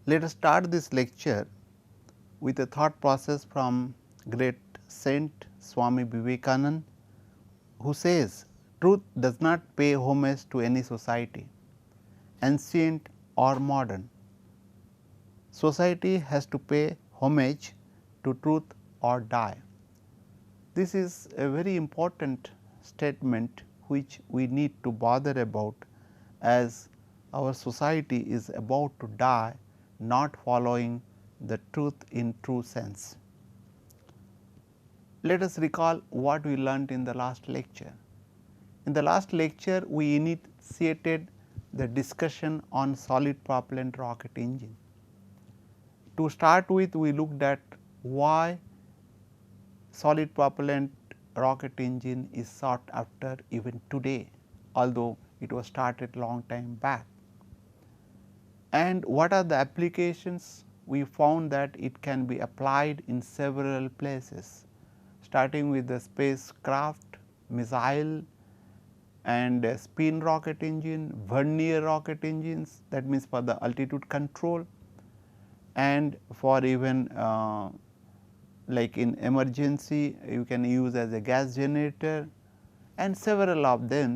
Let us start this lecture with a thought process from great Saint Swami Vivekananda, who says, "Truth does not pay homage to any society, ancient or modern. Society has to pay homage to truth or die." This is a very important statement which we need to bother about, as our society is about to die not following the truth in true sense. Let us recall what we learnt in the last lecture. In the last lecture, we initiated the discussion on solid propellant rocket engine. To start with, we looked at why solid propellant rocket engine is sought after even today, although it was started long time back. And what are the applications? We found that it can be applied in several places, starting with the spacecraft, missile and spin rocket engine, vernier rocket engines, that means for the altitude control, and for even like in emergency you can use as a gas generator, and several of them.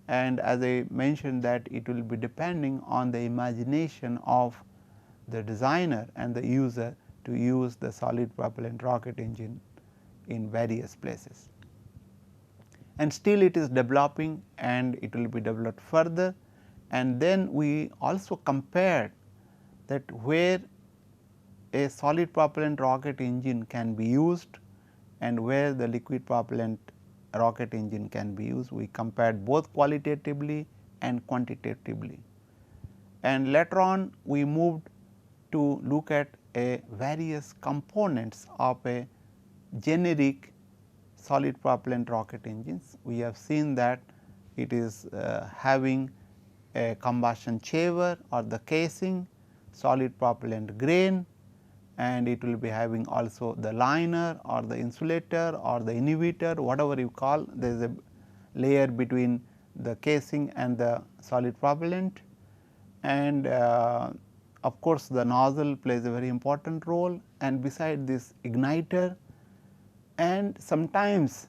And as I mentioned, that it will be depending on the imagination of the designer and the user to use the solid propellant rocket engine in various places. And still it is developing and it will be developed further. And then we also compared that where a solid propellant rocket engine can be used and where the liquid propellant rocket engine can be used. We compared both qualitatively and quantitatively, and later on we moved to look at a various components of a generic solid propellant rocket engines. We have seen that it is having a combustion chamber or the casing, solid propellant grain, and it will be having also the liner or the insulator or the inhibitor, whatever you call. There is a layer between the casing and the solid propellant, and of course, the nozzle plays a very important role, and beside this igniter, and sometimes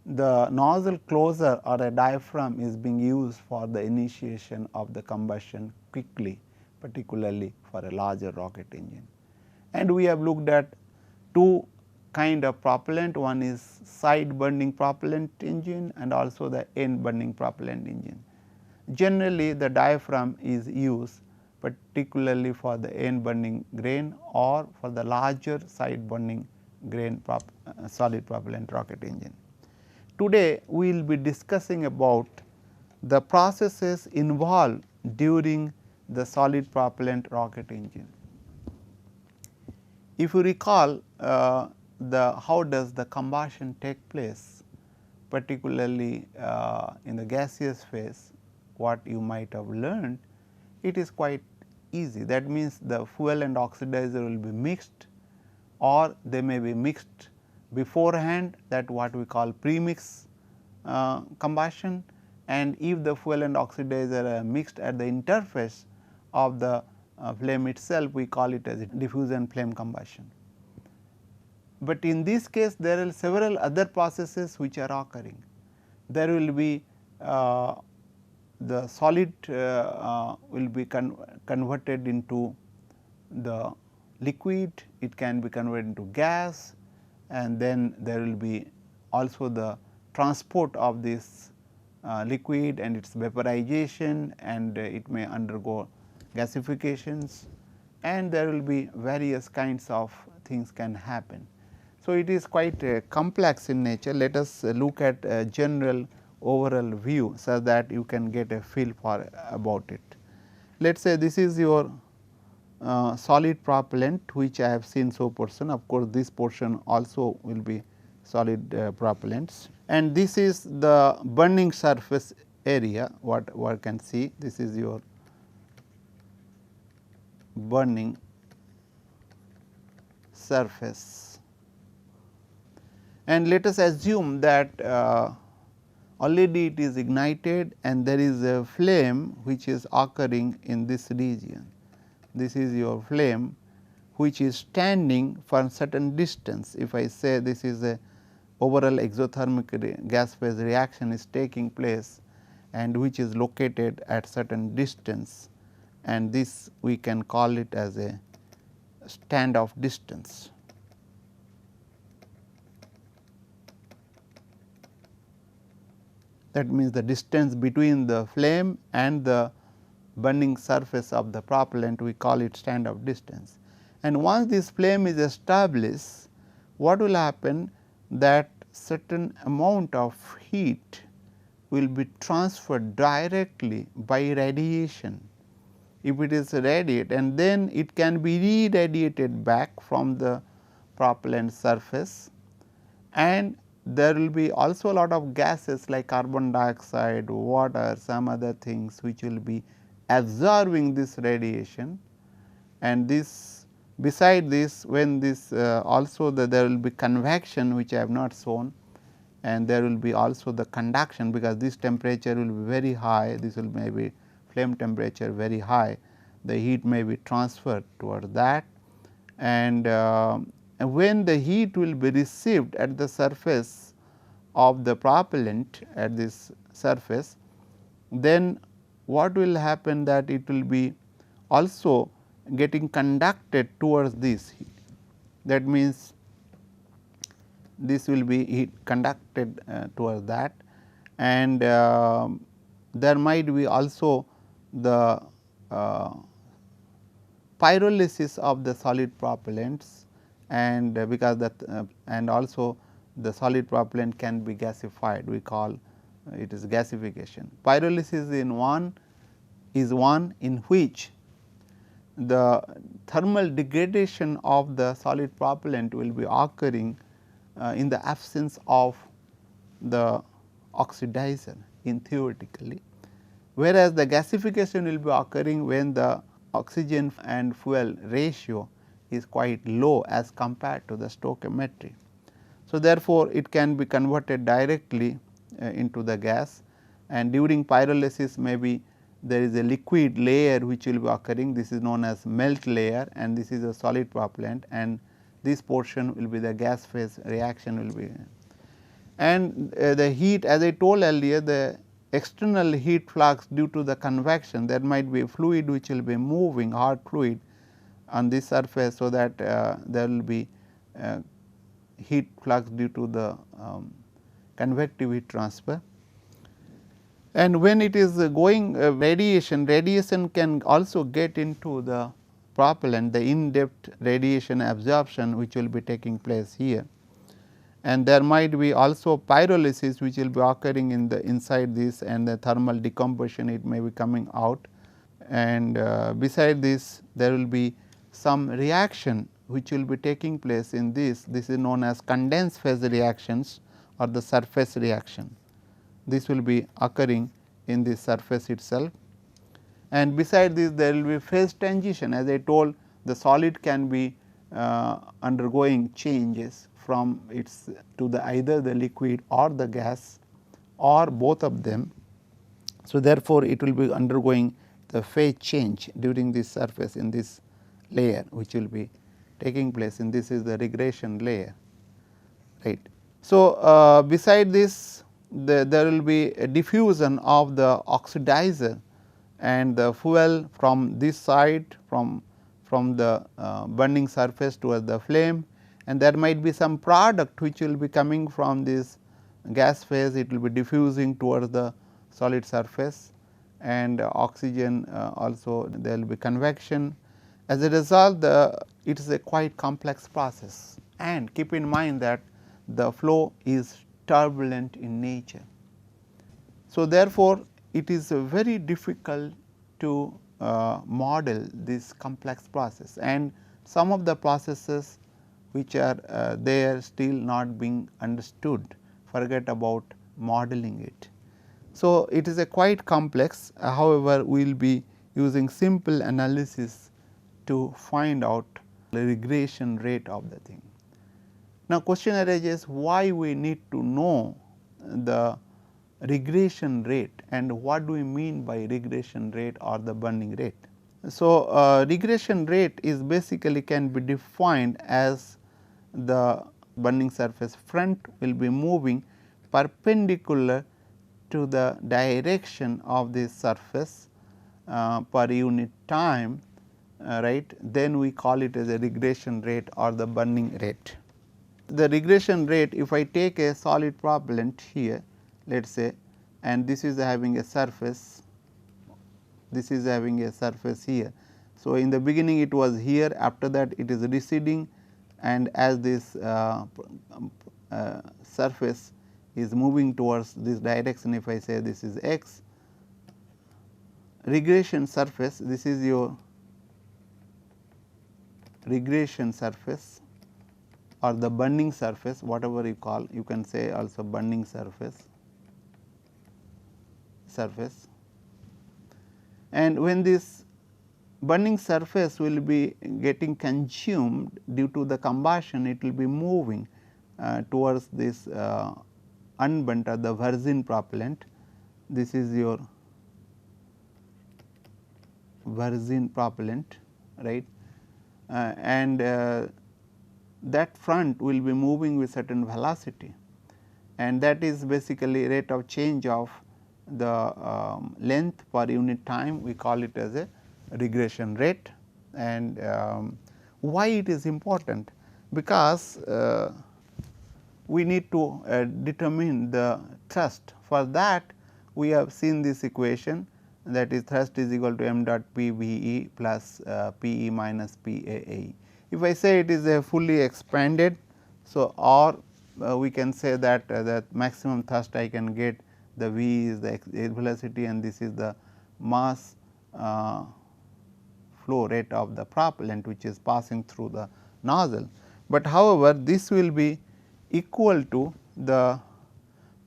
the nozzle closer or a diaphragm is being used for the initiation of the combustion quickly, particularly for a larger rocket engine. And we have looked at two kind of propellant, one is side burning propellant engine and also the end burning propellant engine. Generally the diaphragm is used particularly for the end burning grain or for the larger side burning grain solid propellant rocket engine. Today we will be discussing about the processes involved during the solid propellant rocket engine. If you recall how does the combustion take place, particularly in the gaseous phase, what you might have learned, it is quite easy. That means the fuel and oxidizer will be mixed, or they may be mixed beforehand, that what we call premix combustion, and if the fuel and oxidizer are mixed at the interface of the flame itself, we call it as diffusion flame combustion. But in this case there are several other processes which are occurring. There will be the solid will be converted into the liquid, it can be converted into gas, and then there will be also the transport of this liquid and its vaporization, and it may undergo gasifications, and there will be various kinds of things can happen. So, it is quite complex in nature. Let us look at a general overall view, so that you can get a feel for about it. Let us say this is your solid propellant which I have seen so portion. Of course, this portion also will be solid propellants, and this is the burning surface area, what one can see. This is your burning surface, and let us assume that already it is ignited and there is a flame which is occurring in this region. this is your flame which is standing for a certain distance. If I say this is a overall exothermic gas phase reaction is taking place and which is located at certain distance, and this we can call it as a standoff distance. That means the distance between the flame and the burning surface of the propellant, we call it standoff distance. And once this flame is established, what will happen, that certain amount of heat will be transferred directly by radiation. If it is radiate, and then it can be re-radiated back from the propellant surface, and there will be also a lot of gases like carbon dioxide, water, some other things which will be absorbing this radiation. And this, beside this, when this also there will be convection which I have not shown, and there will be also the conduction, because this temperature will be very high, this will maybe flame temperature very high, the heat may be transferred toward that. And when the heat will be received at the surface of the propellant at this surface, then what will happen, that it will be also getting conducted towards this heat. That means, this will be heat conducted towards that, and there might be also the pyrolysis of the solid propellants, and because that and also the solid propellant can be gasified, we call it is gasification. Pyrolysis is one in which the thermal degradation of the solid propellant will be occurring in the absence of the oxidizer in theoretically, whereas the gasification will be occurring when the oxygen and fuel ratio is quite low as compared to the stoichiometry. So, therefore, it can be converted directly into the gas, and during pyrolysis maybe there is a liquid layer which will be occurring, this is known as melt layer, and this is a solid propellant, and this portion will be the gas phase reaction will be. And the heat, as I told earlier, the external heat flux due to the convection, there might be a fluid which will be moving, hard fluid on this surface. So, that there will be heat flux due to the convective heat transfer. And when it is going radiation can also get into the propellant, the in-depth radiation absorption which will be taking place here. And there might be also pyrolysis which will be occurring in the inside this, and the thermal decomposition it may be coming out. And beside this, there will be some reaction which will be taking place in this is known as condensed phase reactions or the surface reaction. This will be occurring in the surface itself, and beside this there will be phase transition. As I told, the solid can be undergoing changes from its to the either the liquid or the gas or both of them. So, therefore, it will be undergoing the phase change during this surface in this layer which will be taking place, and this is the regression layer, right. So, beside this there will be a diffusion of the oxidizer and the fuel from this side from the burning surface towards the flame, and there might be some product which will be coming from this gas phase, it will be diffusing towards the solid surface, and oxygen also there will be convection. As a result, it is a quite complex process, and keep in mind that the flow is turbulent in nature. So, therefore, it is very difficult to model this complex process, and some of the processes which are there still not being understood, forget about modeling it. So, it is a quite complex, however, we will be using simple analysis to find out the regression rate of the thing. Now, question arises, why we need to know the regression rate, and what do we mean by regression rate or the burning rate? So, regression rate is basically can be defined as the burning surface front will be moving perpendicular to the direction of this surface per unit time, right. Then we call it as a regression rate or the burning rate. The regression rate, if I take a solid propellant here, let us say, and this is having a surface, this is having a surface here. So, in the beginning it was here, after that it is receding, and as this surface is moving towards this direction, if I say this is x, regression surface, this is your regression surface or the burning surface, whatever you call, you can say also burning surface. And when this burning surface will be getting consumed due to the combustion, it will be moving towards this unburnt or the virgin propellant. This is your virgin propellant, right, and that front will be moving with certain velocity, and that is basically rate of change of the length per unit time. We call it as a regression rate. And why it is important? Because we need to determine the thrust. For that, we have seen this equation, that is thrust is equal to m dot p v e plus p e minus p a a. If I say it is a fully expanded, so or we can say that the maximum thrust I can get, the v is the air velocity and this is the mass flow rate of the propellant which is passing through the nozzle. But however, this will be equal to the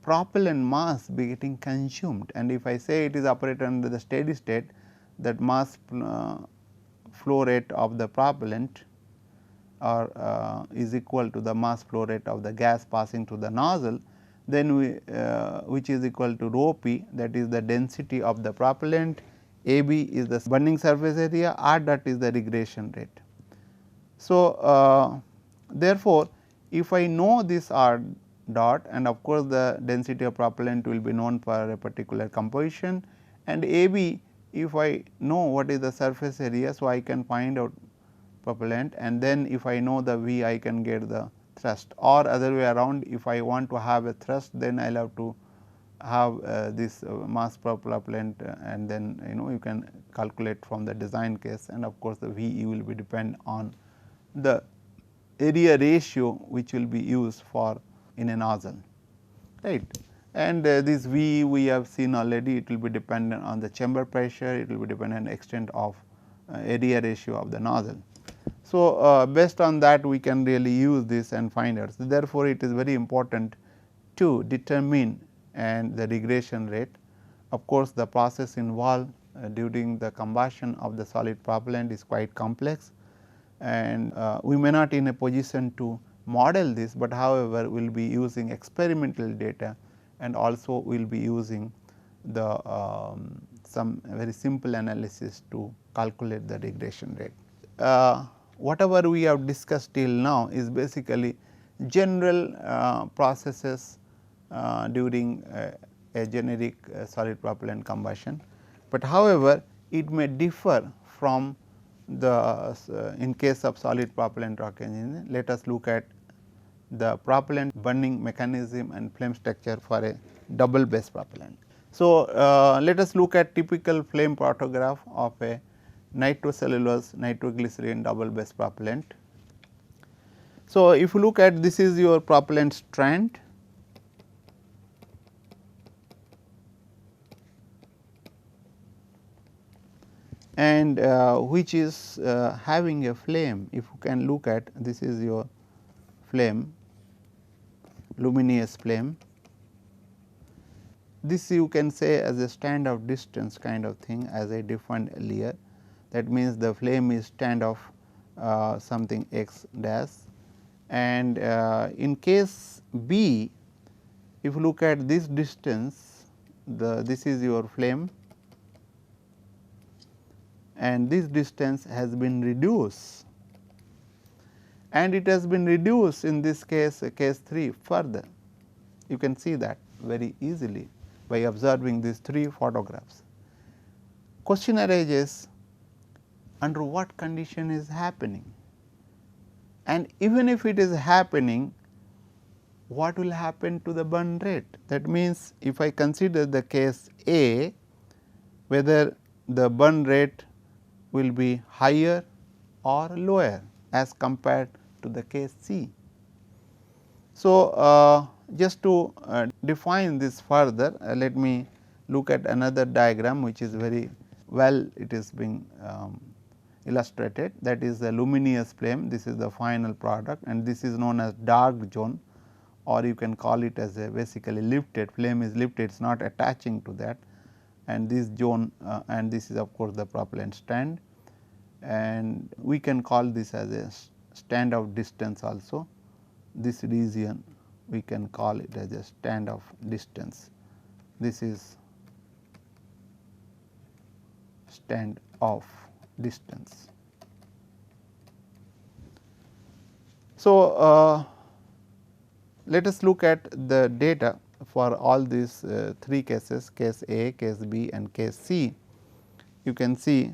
propellant mass be getting consumed, and if I say it is operated under the steady state, that mass flow rate of the propellant or is equal to the mass flow rate of the gas passing through the nozzle, then we which is equal to rho p, that is the density of the propellant, A b is the burning surface area, R dot is the regression rate. So, therefore, if I know this R dot, and of course, the density of propellant will be known for a particular composition, and A b, if I know what is the surface area. So, I can find out propellant, and then if I know the V, I can get the thrust, or other way around, if I want to have a thrust, then I will have to have this mass per propellant, and then you can calculate from the design case, and of course, the V e will be depend on the area ratio which will be used for in a nozzle, right. And this V we have seen already, it will be dependent on the chamber pressure, it will be dependent on extent of area ratio of the nozzle. So, based on that we can really use this and find out. So, therefore, it is very important to determine and the regression rate. Of course, the process involved during the combustion of the solid propellant is quite complex, and we may not in a position to model this, but however, we will be using experimental data, and also we will be using the some very simple analysis to calculate the regression rate. Whatever we have discussed till now is basically general processes during a generic solid propellant combustion, but however, it may differ from the in case of solid propellant rocket engine. Let us look at the propellant burning mechanism and flame structure for a double base propellant. So, let us look at typical flame photograph of a nitrocellulose nitroglycerin double base propellant. So, if you look at this is your propellant strand, and which is having a flame. If you can look at, this is your flame, luminous flame. This you can say as a stand of distance kind of thing, as I defined earlier. That means, the flame is stand of something x dash, and in case B, if you look at this distance, this is your flame, and this distance has been reduced, and it has been reduced in this case, case 3 further. You can see that very easily by observing these 3 photographs. Question arises, under what condition is happening, and even if it is happening, what will happen to the burn rate? That means, if I consider the case A, whether the burn rate will be higher or lower as compared to the case C. So, just to define this further, let me look at another diagram which is very well it is being illustrated, that is the luminous flame. This is the final product, and this is known as dark zone, or you can call it as a basically lifted, flame is lifted, it is not attaching to that, and this zone and this is of course the propellant stand, and we can call this as a stand of distance also. This region we can call it as a stand of distance. This is stand of distance. So, let us look at the data for all these 3 cases, case A, case B and case C. You can see,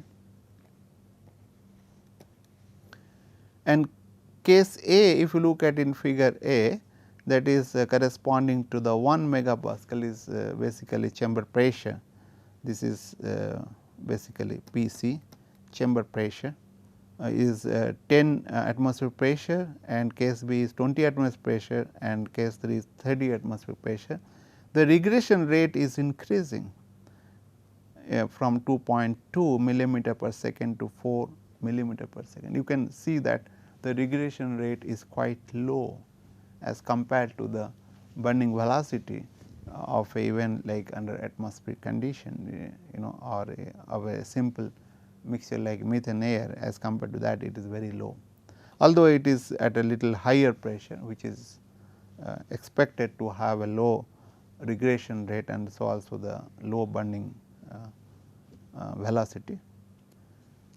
and case A, if you look at in figure A, that is corresponding to the 1 megapascal is basically chamber pressure. This is basically PC, chamber pressure is 10 atmosphere pressure, and case B is 20 atmosphere pressure, and case 3 is 30 atmosphere pressure. The regression rate is increasing from 2.2 millimeter per second to 4 millimeter per second. You can see that the regression rate is quite low as compared to the burning velocity of a event like under atmospheric condition, or of a simple mixture like methane air. As compared to that, it is very low, although it is at a little higher pressure, which is expected to have a low regression rate, and so also the low burning velocity.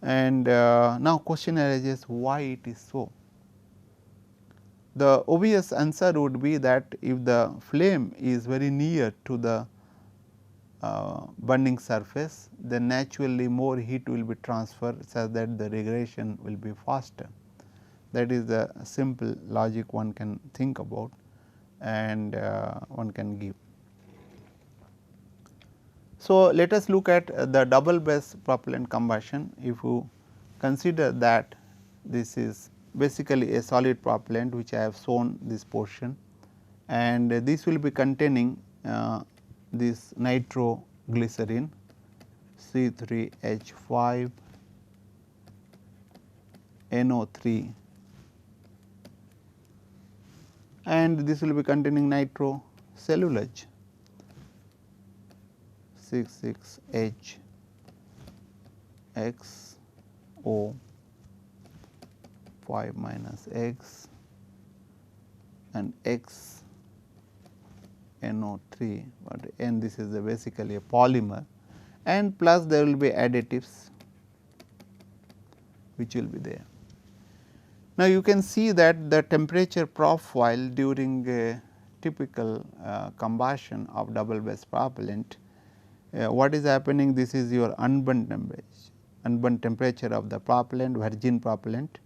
And now question arises, why it is so? The obvious answer would be that if the flame is very near to the burning surface, then naturally more heat will be transferred such that the regression will be faster. That is the simple logic one can think about, and one can give. So, let us look at the double base propellant combustion. If you consider that this is basically a solid propellant, which I have shown this portion, and this will be containing this nitroglycerin C3H5NO3, and this will be containing nitrocellulose 66HXO5 minus X and X NO3, but N this is basically a polymer, and plus there will be additives which will be there. Now, you can see that the temperature profile during a typical combustion of double base propellant, what is happening, this is your unburnt temperature of the propellant, virgin propellant,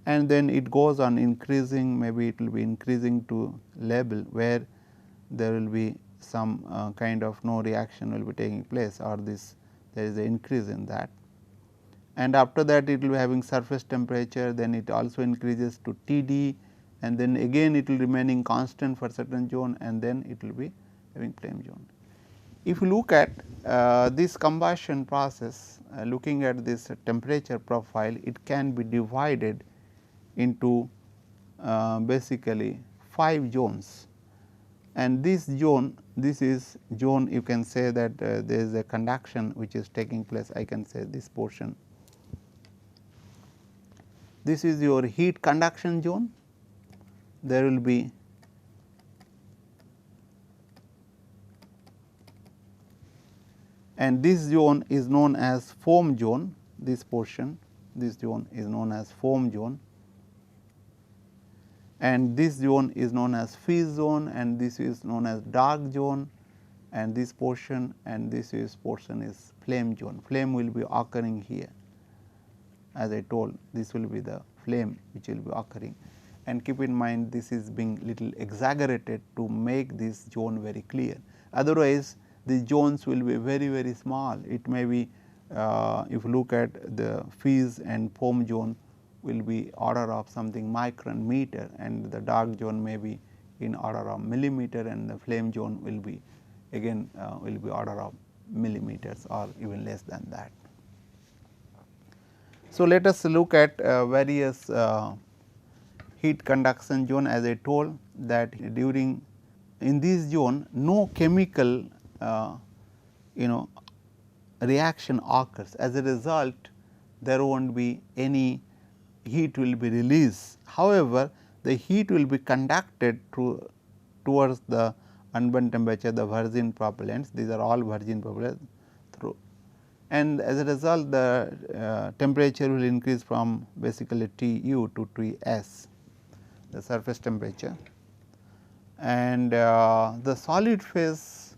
and then it goes on increasing, maybe it will be increasing to level where there will be some kind of no reaction will be taking place, or this there is an increase in that, and after that it will be having surface temperature, then it also increases to TD, and then again it will remaining constant for certain zone, and then it will be having flame zone. If you look at this combustion process, looking at this temperature profile, it can be divided into basically 5 zones, and this zone, this is zone, you can say that there is a conduction which is taking place. I can say this portion, this is your heat conduction zone. There will be and this zone is known as foam zone. this portion, this zone is known as foam zone, and this zone is known as fizz zone, and this is known as dark zone, and this portion and this is portion is flame zone. Flame will be occurring here. As I told, this will be the flame which will be occurring, and keep in mind this is being little exaggerated to make this zone very clear. Otherwise, the zones will be very small. It may be if you look at the fizz and foam zone will be order of something micron meter, and the dark zone may be in order of millimeter, and the flame zone will be again will be order of millimeters or even less than that. So, let us look at various heat conduction zone. As I told that during in this zone no chemical reaction occurs. As a result, there will not be any heat will be released. However, the heat will be conducted towards the unburnt temperature, the virgin propellants. These are all virgin propellants through, and as a result the temperature will increase from basically Tu to Ts, the surface temperature, and the solid phase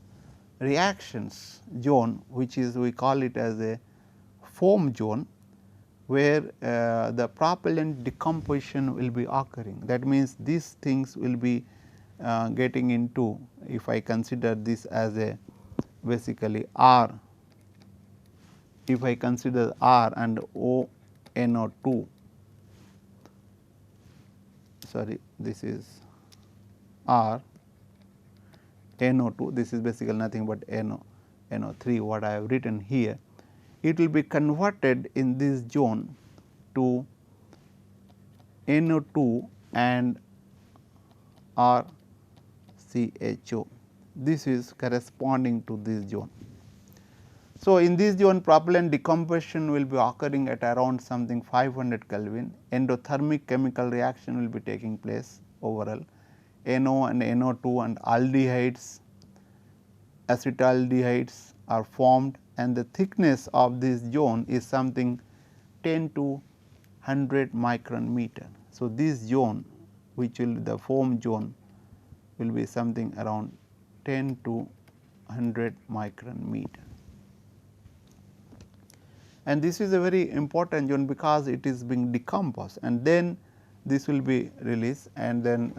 reactions zone, which is we call it as a foam zone, where the propellant decomposition will be occurring. That means, these things will be getting into, if I consider this as a basically R, if I consider R and NO2, sorry, this is R, NO2, this is basically nothing but NO3 what I have written here. It will be converted in this zone to NO2 and RCHO. This is corresponding to this zone. So, in this zone propellant decomposition will be occurring at around something 500 Kelvin. Endothermic chemical reaction will be taking place overall. NO and NO2 and aldehydes, acetaldehydes are formed, and the thickness of this zone is something 10 to 100 micron meter. So, this zone which will the foam zone will be something around 10 to 100 micron meter. And this is a very important zone because it is being decomposed, and then this will be released, and then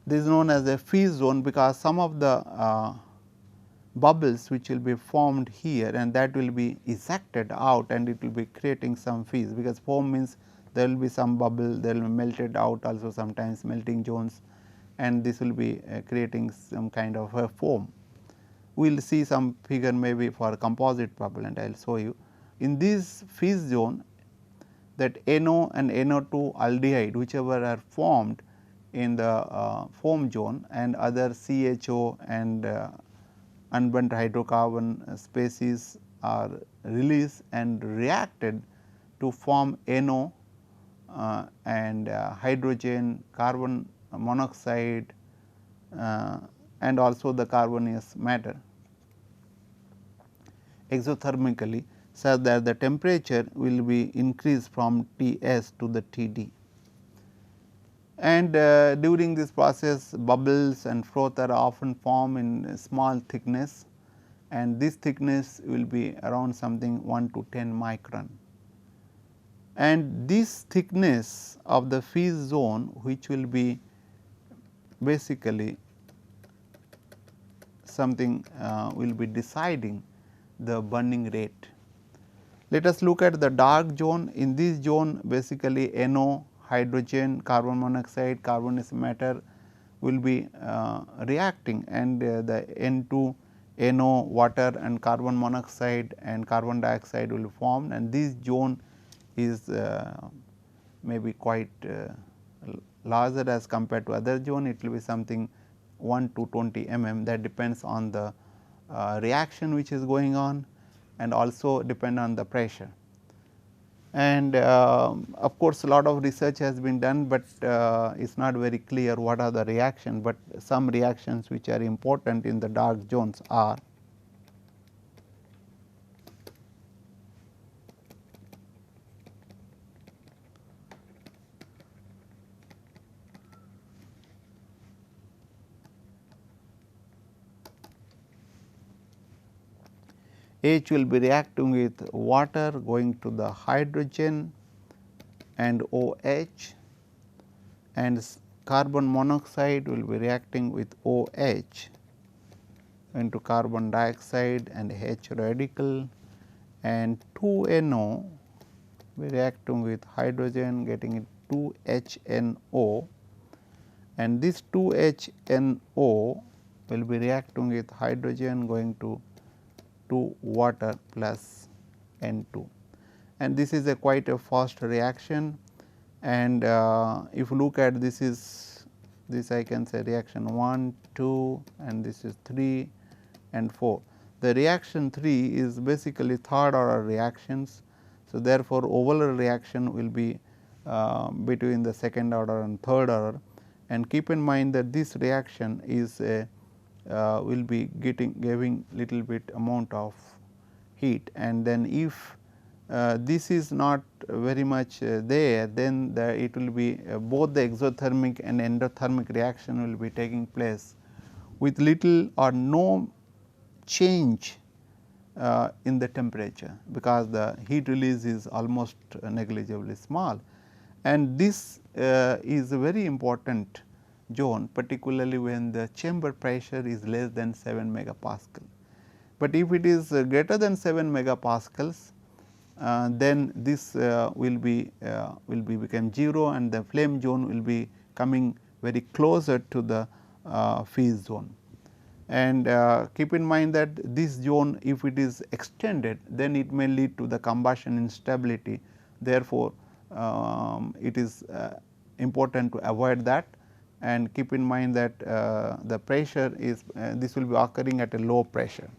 this is known as a fizz zone because some of the bubbles which will be formed here, and that will be ejected out, and it will be creating some fizz, because foam means there will be some bubble, there will be melted out also sometimes melting zones, and this will be creating some kind of a foam. We will see some figure maybe for composite propellant, I will show you. In this fizz zone, that NO and NO2 aldehyde whichever are formed in the foam zone, and other CHO and unburnt hydrocarbon species are released and reacted to form NO and hydrogen, carbon monoxide, and also the carbonous matter exothermically, such that the temperature will be increased from Ts to the Td. And during this process, bubbles and froth are often formed in small thickness, and this thickness will be around something 1 to 10 micron. And this thickness of the fizz zone, which will be basically something will be deciding the burning rate. Let us look at the dark zone. In this zone, basically NO, hydrogen, carbon monoxide, carbonous matter will be reacting, and the N2, NO, water and carbon monoxide and carbon dioxide will be formed, and this zone is maybe quite larger as compared to other zone. It will be something 1 to 20 mm, that depends on the reaction which is going on, and also depend on the pressure. And of course, a lot of research has been done, but it is not very clear what are the reactions, but some reactions which are important in the dark zones are H will be reacting with water going to the hydrogen and OH, and carbon monoxide will be reacting with OH into carbon dioxide and H radical, and 2NO be reacting with hydrogen getting it 2HNO, and this 2HNO will be reacting with hydrogen going to water plus N2, and this is a quite a fast reaction. And if you look at this I can say reaction 1, 2, and this is 3 and 4. The reaction 3 is basically third order reactions. So, therefore, overall reaction will be between the second order and third order, and keep in mind that this reaction is will be giving little bit amount of heat, and then if this is not very much there, then it will be both the exothermic and endothermic reaction will be taking place with little or no change in the temperature, because the heat release is almost negligibly small, and this is a very important zone, particularly when the chamber pressure is less than 7 megapascal. But if it is greater than 7 megapascals, then this will become 0, and the flame zone will be coming very closer to the feed zone. And keep in mind that this zone, if it is extended, then it may lead to the combustion instability. Therefore, it is important to avoid that, and keep in mind that the pressure is this will be occurring at a low pressure.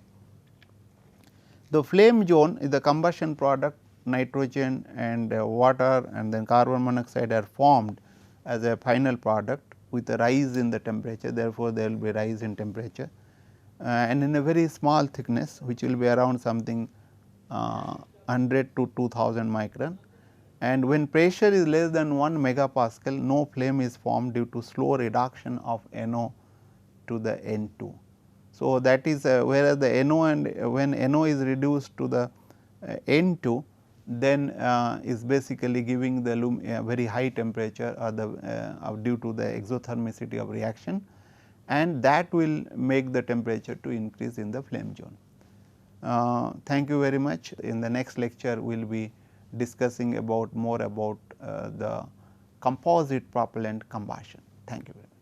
The flame zone is the combustion product, nitrogen and water and then carbon monoxide are formed as a final product with a rise in the temperature. Therefore, there will be rise in temperature and in a very small thickness, which will be around something 100 to 2000 micron, and when pressure is less than 1 megapascal, no flame is formed due to slow reduction of NO to the N2. So, that is whereas the NO, and when NO is reduced to the N2, then is basically giving the very high temperature or the due to the exothermicity of reaction, and that will make the temperature to increase in the flame zone. Thank you very much. In the next lecture, we will be discussing more about the composite propellant combustion. Thank you very much.